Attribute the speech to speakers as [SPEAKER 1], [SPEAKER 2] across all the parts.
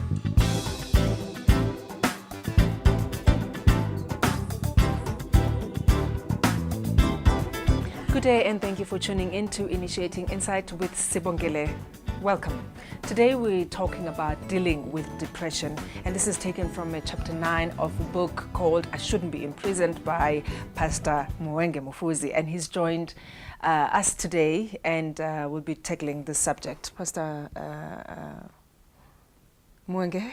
[SPEAKER 1] Good day and thank you for tuning in to Initiating Insight with Sibongile. Welcome. Today we're talking about dealing with depression, and this is taken from chapter 9 of a book called I Shouldn't Be Imprisoned by Pastor Mwenge Mufuzi, and he's joined us today and we'll be tackling this subject. Pastor Mwenge,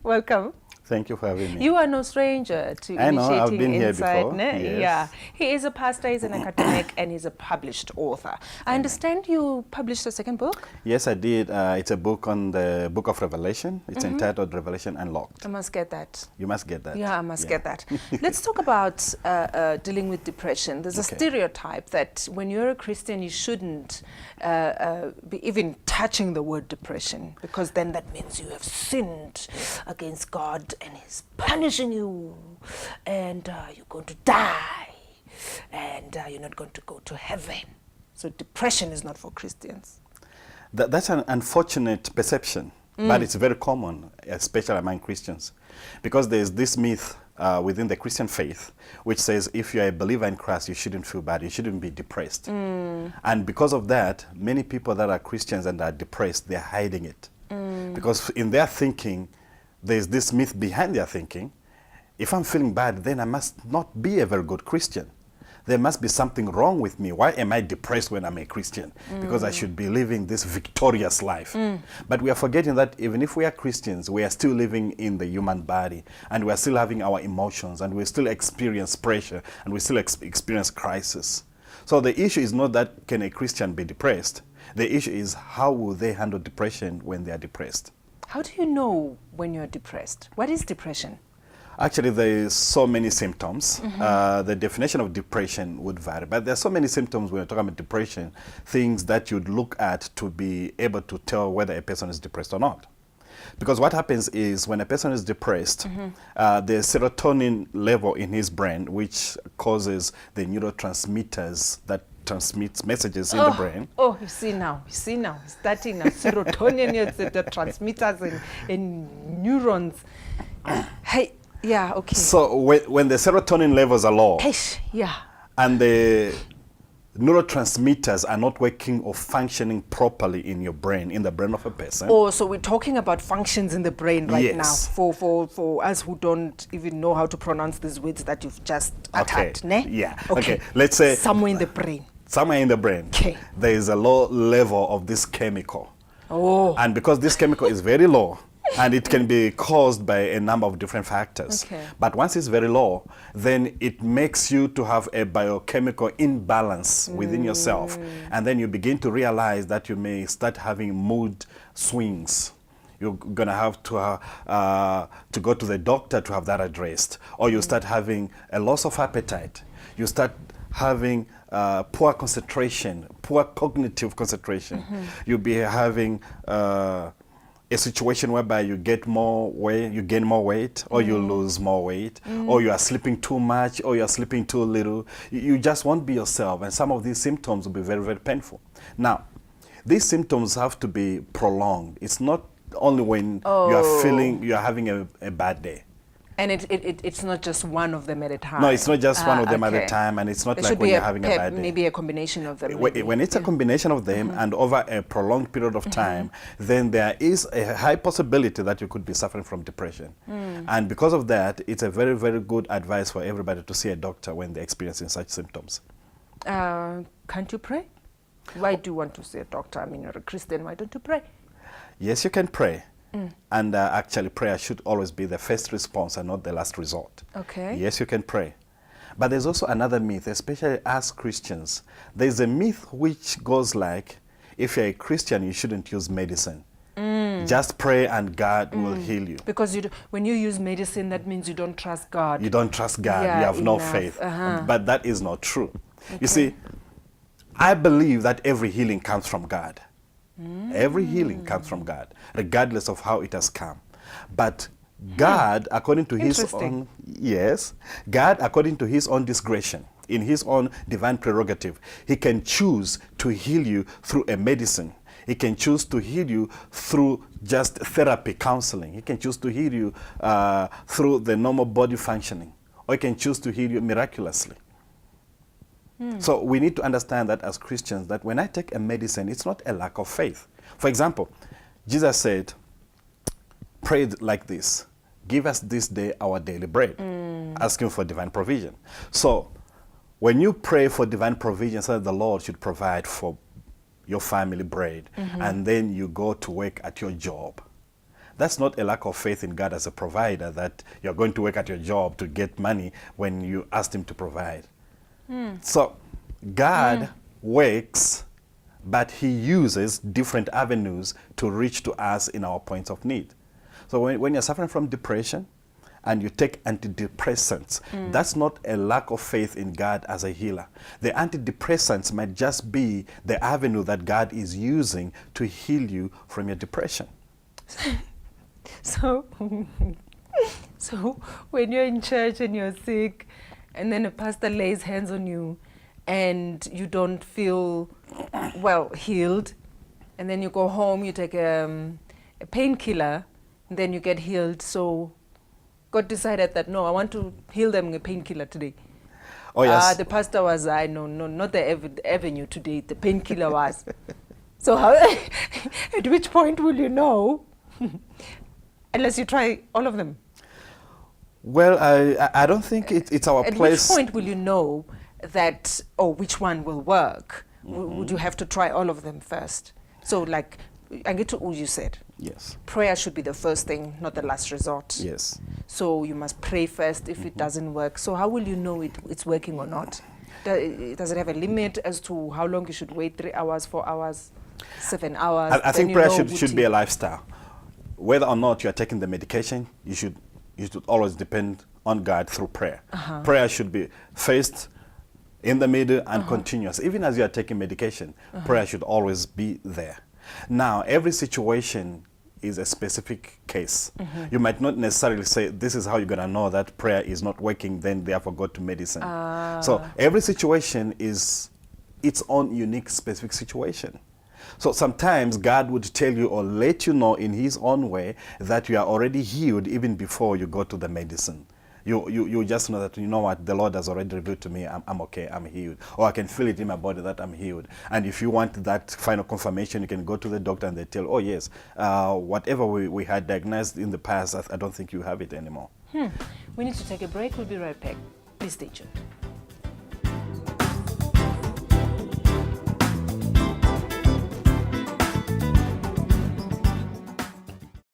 [SPEAKER 1] welcome.
[SPEAKER 2] Thank you for having me.
[SPEAKER 1] You are no stranger to
[SPEAKER 2] I know,
[SPEAKER 1] Initiating
[SPEAKER 2] I've been here
[SPEAKER 1] Insight.
[SPEAKER 2] before. Yes.
[SPEAKER 1] Yeah, he is a pastor, he's an academic, and he's a published author. I understand you published a second book?
[SPEAKER 2] Yes, I did. It's a book on the book of Revelation. It's entitled Revelation Unlocked.
[SPEAKER 1] I must get that.
[SPEAKER 2] You must get that.
[SPEAKER 1] Yeah, I must get that. Let's talk about dealing with depression. There's a stereotype that when you're a Christian, you shouldn't be even touching the word depression, because then that means you have sinned against God and He's punishing you, and you're going to die, and you're not going to go to heaven. So depression is not for Christians.
[SPEAKER 2] That's an unfortunate perception, but it's very common, especially among Christians, because there's this myth within the Christian faith which says if you're a believer in Christ, you shouldn't feel bad, you shouldn't be depressed. And because of that, many people that are Christians and are depressed, they're hiding it. Because in their thinking, there's this myth behind their thinking: if I'm feeling bad, then I must not be a very good Christian. There must be something wrong with me. Why am I depressed when I'm a Christian? Because I should be living this victorious life. But we are forgetting that even if we are Christians, we are still living in the human body, and we are still having our emotions, and we still experience pressure, and we still experience crisis. So the issue is not that can a Christian be depressed. The issue is how will they handle depression when they are depressed.
[SPEAKER 1] How do you know when you're depressed? What is depression?
[SPEAKER 2] Actually, there is so many symptoms. The definition of depression would vary, but there are so many symptoms when you're talking about depression, things that you'd look at to be able to tell whether a person is depressed or not. Because what happens is when a person is depressed, the serotonin level in his brain, which causes the neurotransmitters that transmits messages in the brain.
[SPEAKER 1] Oh, you see now, starting now, serotonin, the transmitters and neurons. Hey, yeah, okay.
[SPEAKER 2] So when the serotonin levels are low,
[SPEAKER 1] yeah,
[SPEAKER 2] and the neurotransmitters are not working or functioning properly in your brain, in the brain of a person.
[SPEAKER 1] Oh, so we're talking about functions in the brain right now for us who don't even know how to pronounce these words that you've just uttered, ne?
[SPEAKER 2] Yeah. Okay. Let's say
[SPEAKER 1] somewhere in the brain.
[SPEAKER 2] Somewhere in the brain, there is a low level of this chemical. Oh. And because this chemical is very low, and it can be caused by a number of different factors. But once it's very low, then it makes you to have a biochemical imbalance within yourself. And then you begin to realize that you may start having mood swings. You're going to have to go to the doctor to have that addressed. Or you start having a loss of appetite. You start having poor concentration, poor cognitive concentration. You'll be having a situation whereby you get more weight, you gain more weight, or you lose more weight, or you are sleeping too much, or you are sleeping too little. You just won't be yourself, and some of these symptoms will be very, very painful. Now, these symptoms have to be prolonged. It's not only when you are feeling, you are having a bad day.
[SPEAKER 1] And it's not just one of them at a time.
[SPEAKER 2] No, it's not just one of them at a time, and it's not like when you're having a bad day.
[SPEAKER 1] Maybe a combination of them.
[SPEAKER 2] When it's a combination of them and over a prolonged period of time, then there is a high possibility that you could be suffering from depression. And because of that, it's a very, very good advice for everybody to see a doctor when they're experiencing such symptoms.
[SPEAKER 1] Can't you pray? Why do you want to see a doctor? I mean, you're a Christian, why don't you pray?
[SPEAKER 2] Yes, you can pray. And actually, prayer should always be the first response and not the last resort.
[SPEAKER 1] Okay.
[SPEAKER 2] Yes, you can pray. But there's also another myth, especially as Christians. There's a myth which goes like, if you're a Christian, you shouldn't use medicine. Just pray and God will heal you.
[SPEAKER 1] Because when you use medicine, that means you don't trust God.
[SPEAKER 2] You don't trust God. You have no faith. But that is not true. You see, I believe that every healing comes from God. Every healing comes from God, regardless of how it has come. But God, according to his own, God, according to his own discretion, in his own divine prerogative, he can choose to heal you through a medicine. He can choose to heal you through just therapy, counseling. He can choose to heal you through the normal body functioning. Or he can choose to heal you miraculously. So we need to understand that as Christians, that when I take a medicine, it's not a lack of faith. For example, Jesus said, pray like this: give us this day our daily bread, asking for divine provision. So when you pray for divine provision, so that the Lord should provide for your family bread, and then you go to work at your job, that's not a lack of faith in God as a provider, that you're going to work at your job to get money when you asked him to provide. So God works, but he uses different avenues to reach to us in our points of need. So when you're suffering from depression and you take antidepressants, that's not a lack of faith in God as a healer. The antidepressants might just be the avenue that God is using to heal you from your depression.
[SPEAKER 1] So when you're in church and you're sick, and then a pastor lays hands on you, and you don't feel, well, healed, and then you go home, you take a painkiller, and then you get healed. So God decided that, no, I want to heal them with a painkiller today.
[SPEAKER 2] Oh, yes.
[SPEAKER 1] The pastor was, no, not the avenue today, the painkiller was. So how, at which point will you know, unless you try all of them?
[SPEAKER 2] Well, I don't think it's our place.
[SPEAKER 1] At which point will you know that, which one will work? Would you have to try all of them first? So like, I get to what you said.
[SPEAKER 2] Yes.
[SPEAKER 1] Prayer should be the first thing, not the last resort.
[SPEAKER 2] Yes.
[SPEAKER 1] So you must pray first if it doesn't work. So how will you know it's working or not? Does it have a limit as to how long you should wait? 3 hours, 4 hours, 7 hours?
[SPEAKER 2] I think prayer should be a lifestyle. Whether or not you are taking the medication, you should always depend on God through prayer. Prayer should be first, in the middle, and continuous. Even as you are taking medication, prayer should always be there. Now, every situation is a specific case. You might not necessarily say, this is how you're going to know that prayer is not working, then therefore go to medicine. So every situation is its own unique, specific situation. So sometimes God would tell you or let you know in his own way that you are already healed even before you go to the medicine. You just know that, you know what, the Lord has already revealed to me, I'm okay, I'm healed. Or I can feel it in my body that I'm healed. And if you want that final confirmation, you can go to the doctor and they tell, oh yes, whatever we had diagnosed in the past, I don't think you have it anymore.
[SPEAKER 1] We need to take a break. We'll be right back. Please stay tuned.